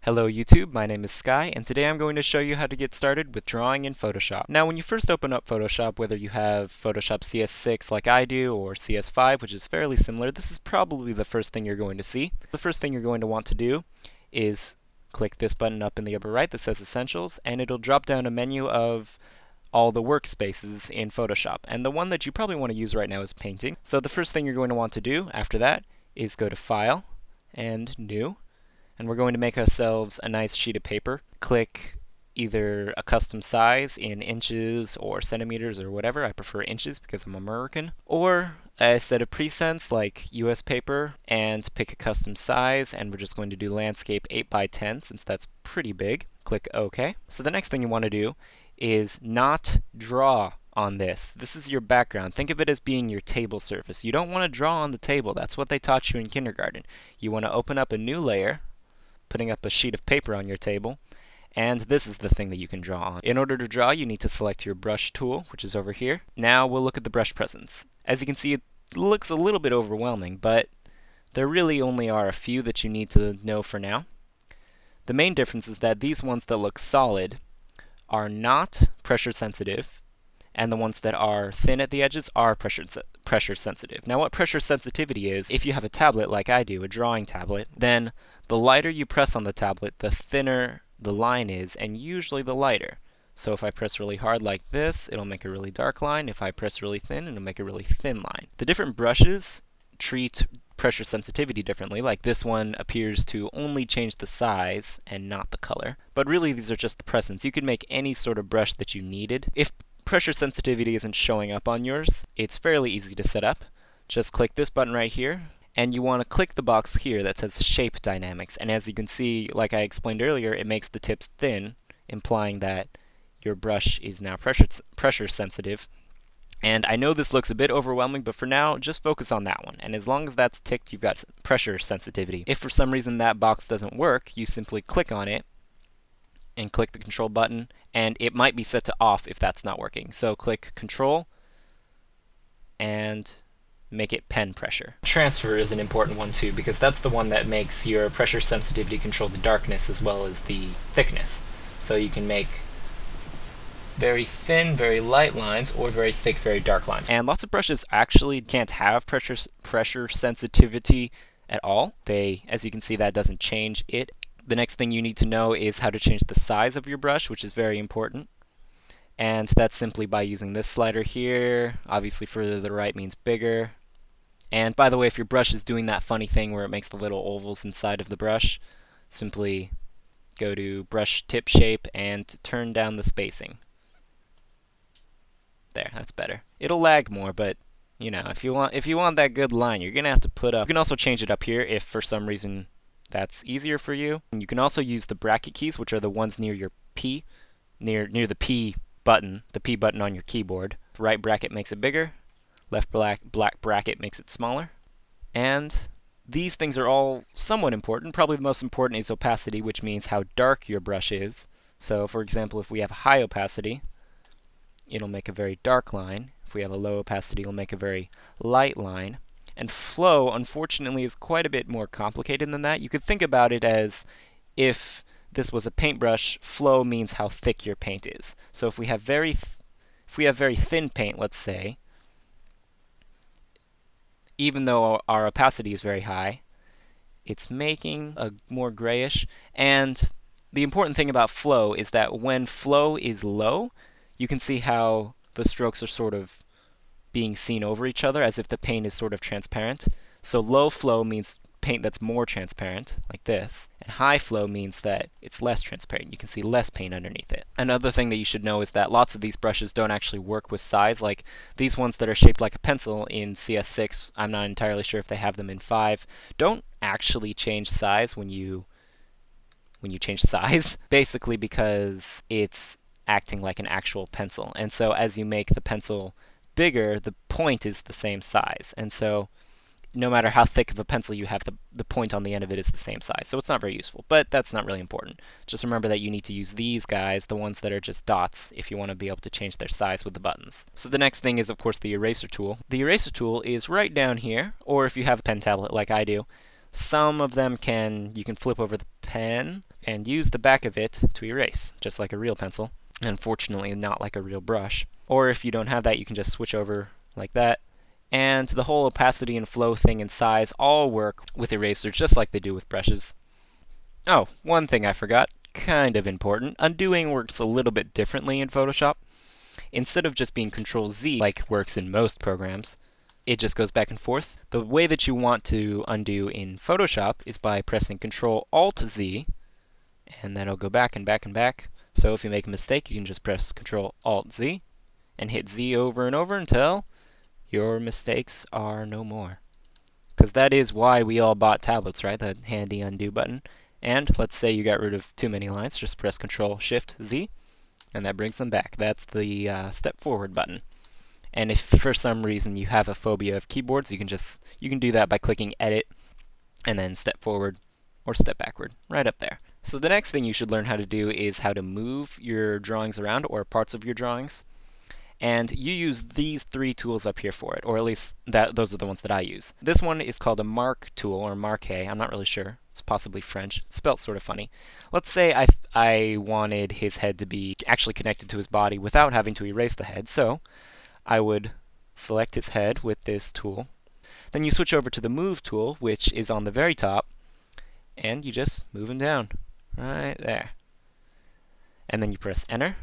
Hello YouTube, my name is Sky, and today I'm going to show you how to get started with drawing in Photoshop. Now when you first open up Photoshop, whether you have Photoshop CS6 like I do, or CS5, which is fairly similar, this is probably the first thing you're going to see. The first thing you're going to want to do is click this button up in the upper right that says Essentials, and it'll drop down a menu of all the workspaces in Photoshop. And the one that you probably want to use right now is Painting. So the first thing you're going to want to do after that is go to File, and New. And we're going to make ourselves a nice sheet of paper. Click either a custom size in inches or centimeters or whatever. I prefer inches because I'm American. Or a set of presets like US paper, and pick a custom size, and we're just going to do landscape 8x10 since that's pretty big. Click OK. So the next thing you want to do is not draw on this. This is your background. Think of it as being your table surface. You don't want to draw on the table. That's what they taught you in kindergarten. You want to open up a new layer, putting up a sheet of paper on your table, and this is the thing that you can draw on. In order to draw, you need to select your brush tool, which is over here. Now we'll look at the brush presence. As you can see, it looks a little bit overwhelming, but there really only are a few that you need to know for now. The main difference is that these ones that look solid are not pressure sensitive, and the ones that are thin at the edges are pressure sensitive. Now what pressure sensitivity is, if you have a tablet like I do, a drawing tablet, then the lighter you press on the tablet, the thinner the line is, and usually the lighter. So if I press really hard like this, it'll make a really dark line. If I press really thin, it'll make a really thin line. The different brushes treat pressure sensitivity differently. Like this one appears to only change the size and not the color. But really these are just the presence. You could make any sort of brush that you needed. If pressure sensitivity isn't showing up on yours, it's fairly easy to set up. Just click this button right here, and you want to click the box here that says Shape Dynamics. And as you can see, like I explained earlier, it makes the tips thin, implying that your brush is now pressure sensitive. And I know this looks a bit overwhelming, but for now, just focus on that one. And as long as that's ticked, you've got pressure sensitivity. If for some reason that box doesn't work, you simply click on it and click the Control button, and it might be set to off if that's not working. So click Control and make it pen pressure. Transfer is an important one too, because that's the one that makes your pressure sensitivity control the darkness as well as the thickness. So you can make very thin, very light lines, or very thick, very dark lines. And lots of brushes actually can't have pressure sensitivity at all. As you can see, that doesn't change it. The next thing you need to know is how to change the size of your brush, which is very important. And that's simply by using this slider here. Obviously further to the right means bigger. And by the way, if your brush is doing that funny thing where it makes the little ovals inside of the brush, simply go to Brush Tip Shape and turn down the spacing. There, that's better. It'll lag more, but you know, if you want that good line, you're gonna have to put up. You can also change it up here if for some reason that's easier for you. And you can also use the bracket keys, which are the ones near your P, near the P button on your keyboard. Right bracket makes it bigger, left black bracket makes it smaller. And these things are all somewhat important. Probably the most important is opacity, which means how dark your brush is. So for example, if we have high opacity, it'll make a very dark line. If we have a low opacity, it'll make a very light line. And flow, unfortunately, is quite a bit more complicated than that. You could think about it as if this was a paintbrush, flow means how thick your paint is. So if we have very thin paint, let's say, even though our opacity is very high, it's making a more grayish. And the important thing about flow is that when flow is low, you can see how the strokes are sort of being seen over each other as if the paint is sort of transparent. So low flow means paint that's more transparent, like this, and high flow means that it's less transparent. You can see less paint underneath it. Another thing that you should know is that lots of these brushes don't actually work with size, like these ones that are shaped like a pencil in CS6, I'm not entirely sure if they have them in 5, don't actually change size when you change size, basically because it's acting like an actual pencil. And so as you make the pencil bigger, the point is the same size. And so no matter how thick of a pencil you have, the point on the end of it is the same size. So it's not very useful, but that's not really important. Just remember that you need to use these guys, the ones that are just dots, if you want to be able to change their size with the buttons. So the next thing is, of course, the eraser tool. The eraser tool is right down here, or if you have a pen tablet like I do, some of them you can flip over the pen and use the back of it to erase, just like a real pencil. Unfortunately, not like a real brush. Or if you don't have that, you can just switch over like that. And the whole opacity and flow thing and size all work with erasers just like they do with brushes. Oh, one thing I forgot, kind of important. Undoing works a little bit differently in Photoshop. Instead of just being Control-Z like works in most programs, it just goes back and forth. The way that you want to undo in Photoshop is by pressing Control-Alt-Z, and then it'll go back and back and back. So if you make a mistake, you can just press Control-Alt-Z and hit Z over and over until your mistakes are no more. Because that is why we all bought tablets, right? That handy undo button. And let's say you got rid of too many lines, just press Control-Shift-Z, and that brings them back. That's the step forward button. And if for some reason you have a phobia of keyboards, you can do that by clicking Edit and then step forward or step backward, right up there. So the next thing you should learn how to do is how to move your drawings around, or parts of your drawings. And you use these three tools up here for it, or at least those are the ones that I use. This one is called a mark tool, or marque. I'm not really sure. It's possibly French. It's spelled sort of funny. Let's say I wanted his head to be actually connected to his body without having to erase the head. So I would select his head with this tool. Then you switch over to the move tool, which is on the very top, and you just move him down right there. And then you press Enter.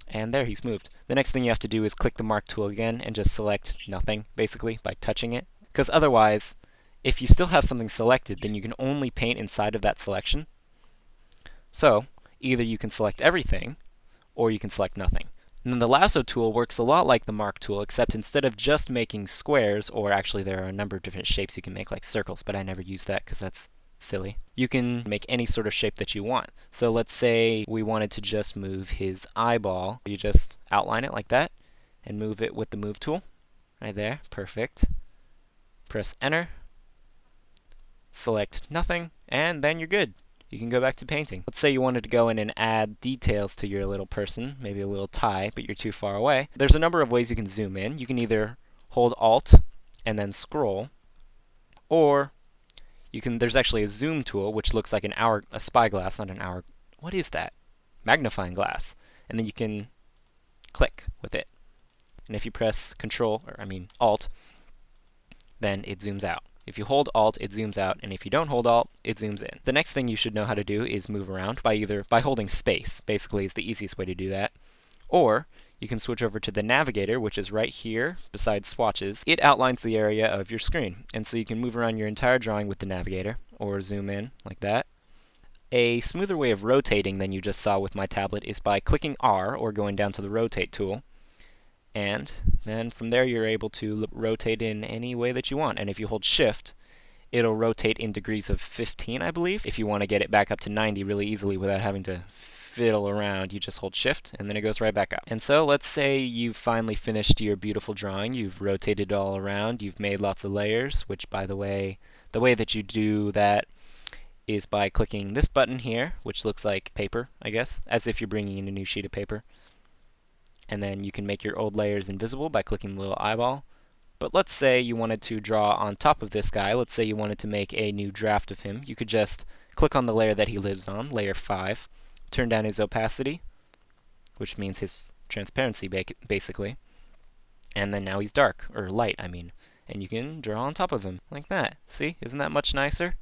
And there, he's moved. The next thing you have to do is click the mark tool again and just select nothing, basically, by touching it. Because otherwise, if you still have something selected, then you can only paint inside of that selection. So, either you can select everything, or you can select nothing. And then the lasso tool works a lot like the mark tool, except instead of just making squares, or actually there are a number of different shapes you can make, like circles, but I never use that because that's silly. You can make any sort of shape that you want. So let's say we wanted to just move his eyeball. You just outline it like that and move it with the move tool. Right there. Perfect. Press Enter. Select nothing, and then you're good. You can go back to painting. Let's say you wanted to go in and add details to your little person, maybe a little tie, but you're too far away. There's a number of ways you can zoom in. You can either hold Alt and then scroll, or there's actually a zoom tool, which looks like a spyglass, not an hour. What is that? Magnifying glass. And then you can click with it. And if you press Alt, then it zooms out. If you hold Alt, it zooms out, and if you don't hold Alt, it zooms in. The next thing you should know how to do is move around by holding space. Basically, is the easiest way to do that. Or you can switch over to the navigator, which is right here beside swatches. It outlines the area of your screen, and so you can move around your entire drawing with the navigator, or zoom in like that. A smoother way of rotating than you just saw with my tablet is by clicking R, or going down to the rotate tool, and then from there you're able to rotate in any way that you want. And if you hold Shift, it'll rotate in degrees of 15, I believe. If you want to get it back up to 90 really easily without having to fiddle around, you just hold Shift and then it goes right back up. And so let's say you've finally finished your beautiful drawing. You've rotated it all around. You've made lots of layers, which, by the way that you do that is by clicking this button here, which looks like paper, I guess, as if you're bringing in a new sheet of paper. And then you can make your old layers invisible by clicking the little eyeball. But let's say you wanted to draw on top of this guy. Let's say you wanted to make a new draft of him. You could just click on the layer that he lives on, layer 5, turn down his opacity, which means his transparency basically, and then now he's dark, or light, I mean, and you can draw on top of him like that. See? Isn't that much nicer?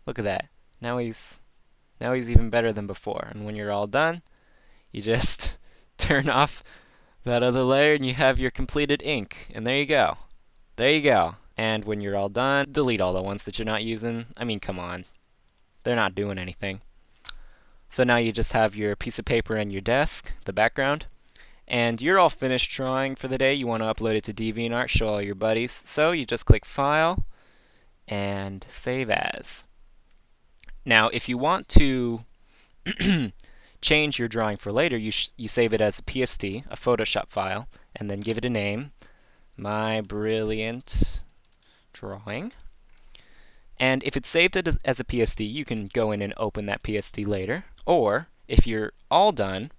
Look at that. Now he's even better than before. And when you're all done, you just turn off that other layer and you have your completed ink. And there you go. There you go. And when you're all done, delete all the ones that you're not using. I mean, come on. They're not doing anything. So now you just have your piece of paper and your desk, the background, and you're all finished drawing for the day. You want to upload it to DeviantArt, show all your buddies. So you just click File and Save As. Now, if you want to change your drawing for later, you save it as a PST, a Photoshop file, and then give it a name, My Brilliant Drawing. And if it's saved as a PST, you can go in and open that PST later. Or, if you're all done,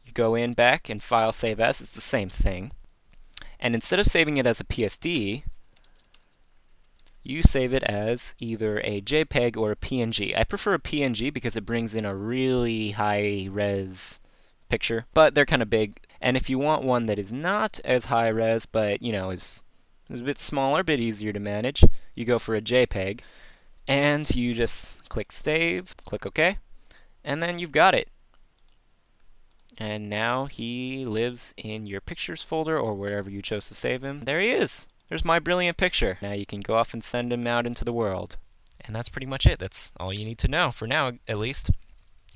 you go in back and File, Save As. It's the same thing. And instead of saving it as a PST, you save it as either a JPEG or a PNG. I prefer a PNG because it brings in a really high res picture, but they're kind of big. And if you want one that is not as high res, but is a bit smaller, a bit easier to manage, you go for a JPEG, and you just click save, click OK, and then you've got it. And now he lives in your pictures folder or wherever you chose to save him. There he is. There's my brilliant picture. Now you can go off and send him out into the world. And that's pretty much it. That's all you need to know, for now at least.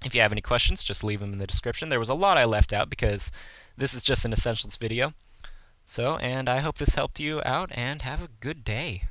If you have any questions, just leave them in the description. There was a lot I left out because this is just an essentials video. And I hope this helped you out, and have a good day.